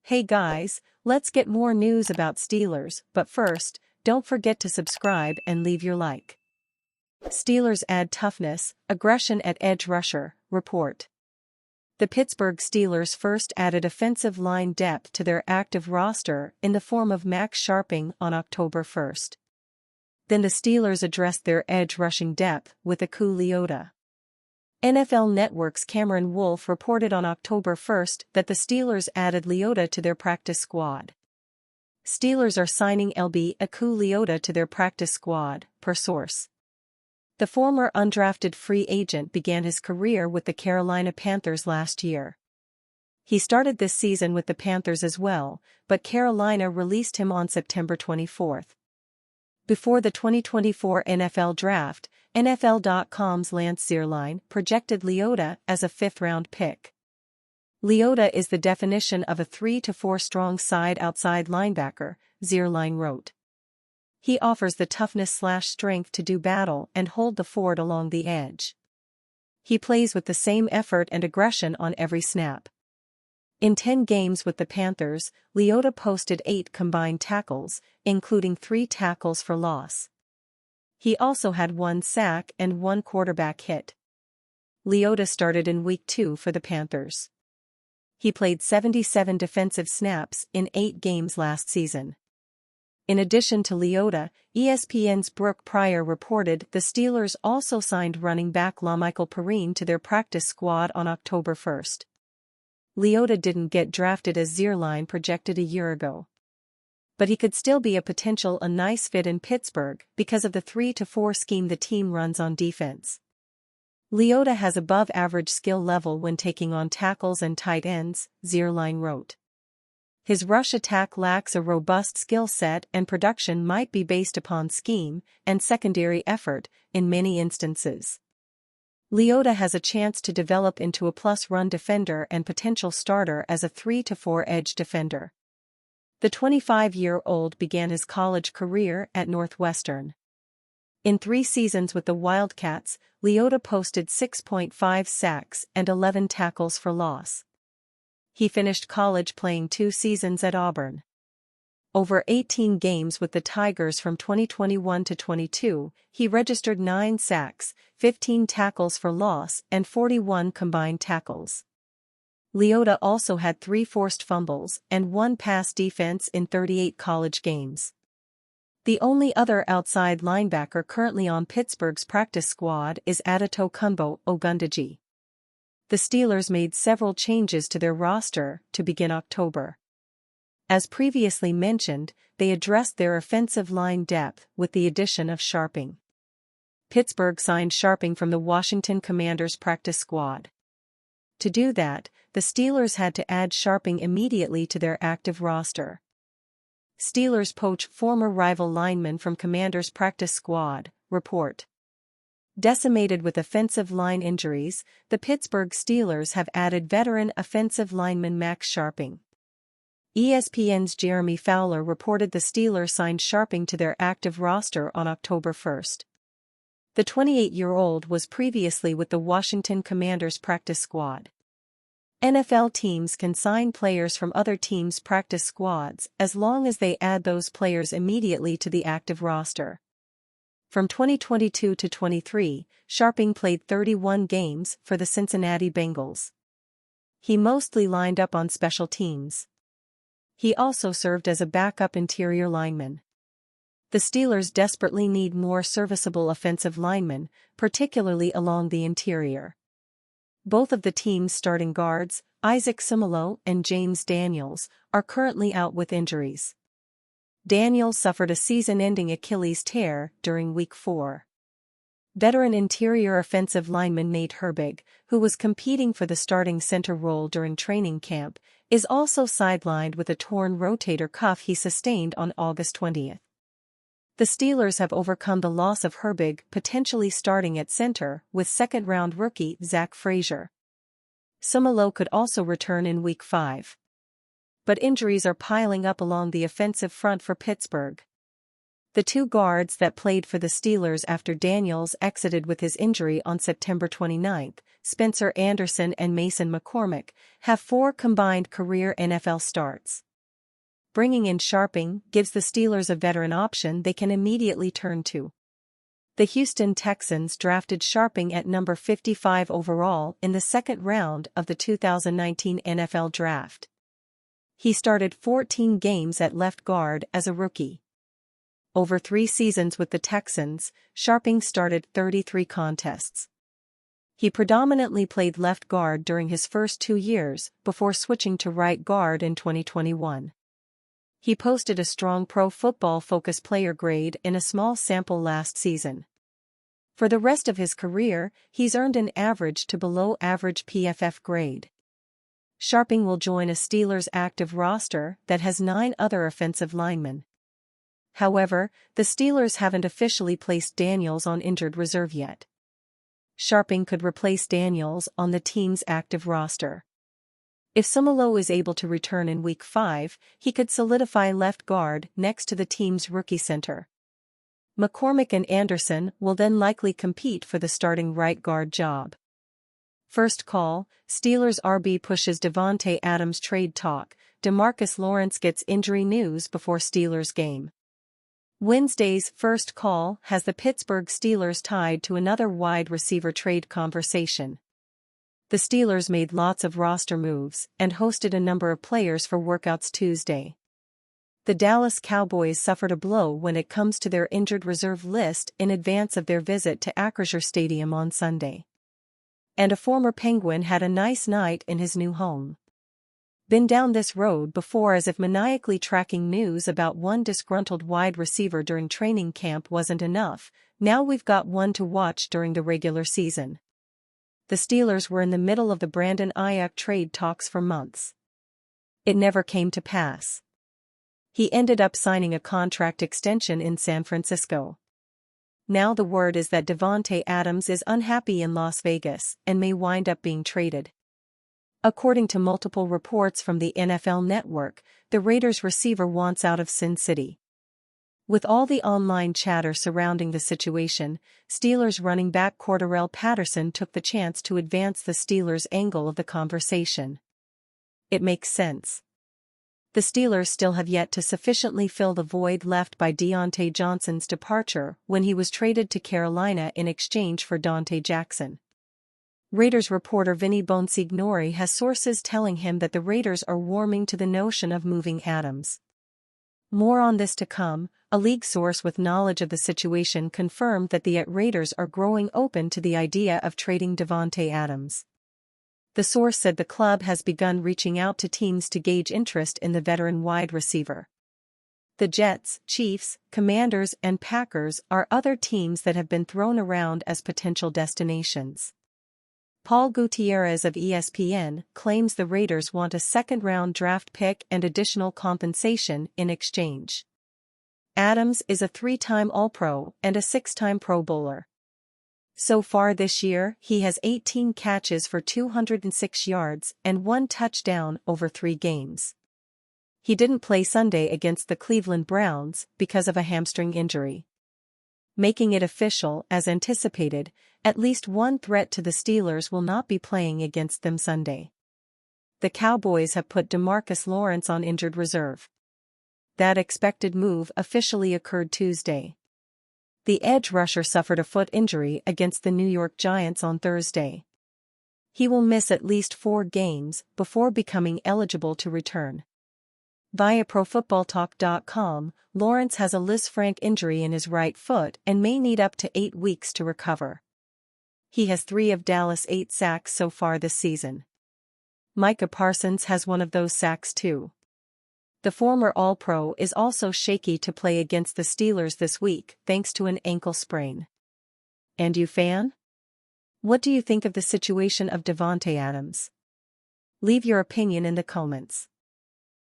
Hey guys, let's get more news about Steelers, but first, don't forget to subscribe and leave your like. Steelers add toughness, aggression at edge rusher, report. The Pittsburgh Steelers first added offensive line depth to their active roster in the form of Max Scharping on October 1st. Then the Steelers addressed their edge rushing depth with Aku Leota. NFL Network's Cameron Wolfe reported on October 1st that the Steelers added Leota to their practice squad. Steelers are signing LB Aku Leota to their practice squad, per source. The former undrafted free agent began his career with the Carolina Panthers last year. He started this season with the Panthers as well, but Carolina released him on September 24th. Before the 2024 NFL Draft, NFL.com's Lance Zierlein projected Leota as a fifth-round pick. Leota is the definition of a 3-4 strong side-outside linebacker, Zierlein wrote. He offers the toughness/strength to do battle and hold the fort along the edge. He plays with the same effort and aggression on every snap. In 10 games with the Panthers, Leota posted 8 combined tackles, including 3 tackles for loss. He also had 1 sack and 1 quarterback hit. Leota started in Week 2 for the Panthers. He played 77 defensive snaps in 8 games last season. In addition to Leota, ESPN's Brooke Pryor reported the Steelers also signed running back LaMichael Perrine to their practice squad on October 1st. Leota didn't get drafted as Zierlein projected a year ago. But he could still be a nice fit in Pittsburgh because of the 3-4 scheme the team runs on defense. Leota has above-average skill level when taking on tackles and tight ends, Zierlein wrote. His rush attack lacks a robust skill set and production might be based upon scheme and secondary effort in many instances. Leota has a chance to develop into a plus-run defender and potential starter as a 3-4 edge defender. The 25-year-old began his college career at Northwestern. In 3 seasons with the Wildcats, Leota posted 6.5 sacks and 11 tackles for loss. He finished college playing 2 seasons at Auburn. Over 18 games with the Tigers from 2021 to 22, he registered 9 sacks, 15 tackles for loss and 41 combined tackles. Leota also had 3 forced fumbles and 1 pass defense in 38 college games. The only other outside linebacker currently on Pittsburgh's practice squad is Adetokunbo Ogundeji. The Steelers made several changes to their roster to begin October. As previously mentioned, they addressed their offensive line depth with the addition of Scharping. Pittsburgh signed Scharping from the Washington Commanders practice squad. To do that, the Steelers had to add Scharping immediately to their active roster. Steelers poach former rival lineman from Commanders practice squad, report. Decimated with offensive line injuries, the Pittsburgh Steelers have added veteran offensive lineman Max Scharping. ESPN's Jeremy Fowler reported the Steelers signed Scharping to their active roster on October 1st. The 28-year-old was previously with the Washington Commanders practice squad. NFL teams can sign players from other teams' practice squads as long as they add those players immediately to the active roster. From 2022 to 23, Scharping played 31 games for the Cincinnati Bengals. He mostly lined up on special teams. He also served as a backup interior lineman. The Steelers desperately need more serviceable offensive linemen, particularly along the interior. Both of the team's starting guards, Isaac Seumalo and James Daniels, are currently out with injuries. Daniels suffered a season-ending Achilles tear during Week 4. Veteran interior offensive lineman Nate Herbig, who was competing for the starting center role during training camp, is also sidelined with a torn rotator cuff he sustained on August 20th. The Steelers have overcome the loss of Herbig potentially starting at center with second-round rookie Zach Frazier. Seumalo could also return in Week 5. But injuries are piling up along the offensive front for Pittsburgh. The two guards that played for the Steelers after Daniels exited with his injury on September 29, Spencer Anderson and Mason McCormick, have 4 combined career NFL starts. Bringing in Sharping gives the Steelers a veteran option they can immediately turn to. The Houston Texans drafted Sharping at number 55 overall in the second round of the 2019 NFL Draft. He started 14 games at left guard as a rookie. Over 3 seasons with the Texans, Sharping started 33 contests. He predominantly played left guard during his first 2 years before switching to right guard in 2021. He posted a strong Pro Football Focus player grade in a small sample last season. For the rest of his career, he's earned an average to below average PFF grade. Sharping will join a Steelers active roster that has 9 other offensive linemen. However, the Steelers haven't officially placed Daniels on injured reserve yet. Sharping could replace Daniels on the team's active roster. If Sumalo is able to return in Week 5, he could solidify left guard next to the team's rookie center. McCormick and Anderson will then likely compete for the starting right guard job. First call, Steelers RB pushes Davante Adams trade talk. DeMarcus Lawrence gets injury news before Steelers game. Wednesday's First Call has the Pittsburgh Steelers tied to another wide receiver trade conversation. The Steelers made lots of roster moves and hosted a number of players for workouts Tuesday. The Dallas Cowboys suffered a blow when it comes to their injured reserve list in advance of their visit to Acrisure Stadium on Sunday. And a former Penguin had a nice night in his new home. Been down this road before, as if maniacally tracking news about one disgruntled wide receiver during training camp wasn't enough, now we've got one to watch during the regular season. The Steelers were in the middle of the Brandon Ayuk trade talks for months. It never came to pass. He ended up signing a contract extension in San Francisco. Now the word is that Davante Adams is unhappy in Las Vegas and may wind up being traded. According to multiple reports from the NFL Network, the Raiders receiver wants out of Sin City. With all the online chatter surrounding the situation, Steelers running back Cordarrelle Patterson took the chance to advance the Steelers' angle of the conversation. It makes sense. The Steelers still have yet to sufficiently fill the void left by Deontay Johnson's departure when he was traded to Carolina in exchange for Dante Jackson. Raiders reporter Vinny Bonsignori has sources telling him that the Raiders are warming to the notion of moving Adams. More on this to come. A league source with knowledge of the situation confirmed that the Raiders are growing open to the idea of trading Davante Adams. The source said the club has begun reaching out to teams to gauge interest in the veteran wide receiver. The Jets, Chiefs, Commanders, and Packers are other teams that have been thrown around as potential destinations. Paul Gutierrez of ESPN claims the Raiders want a second-round draft pick and additional compensation in exchange. Adams is a 3-time All-Pro and a 6-time Pro Bowler. So far this year, he has 18 catches for 206 yards and 1 touchdown over 3 games. He didn't play Sunday against the Cleveland Browns because of a hamstring injury. Making it official, as anticipated, at least one threat to the Steelers will not be playing against them Sunday. The Cowboys have put DeMarcus Lawrence on injured reserve. That expected move officially occurred Tuesday. The edge rusher suffered a foot injury against the New York Giants on Thursday. He will miss at least 4 games before becoming eligible to return. Via ProFootballTalk.com, Lawrence has a Lisfranc injury in his right foot and may need up to 8 weeks to recover. He has 3 of Dallas' 8 sacks so far this season. Micah Parsons has one of those sacks too. The former All-Pro is also shaky to play against the Steelers this week thanks to an ankle sprain. And you fan? What do you think of the situation of Davante Adams? Leave your opinion in the comments.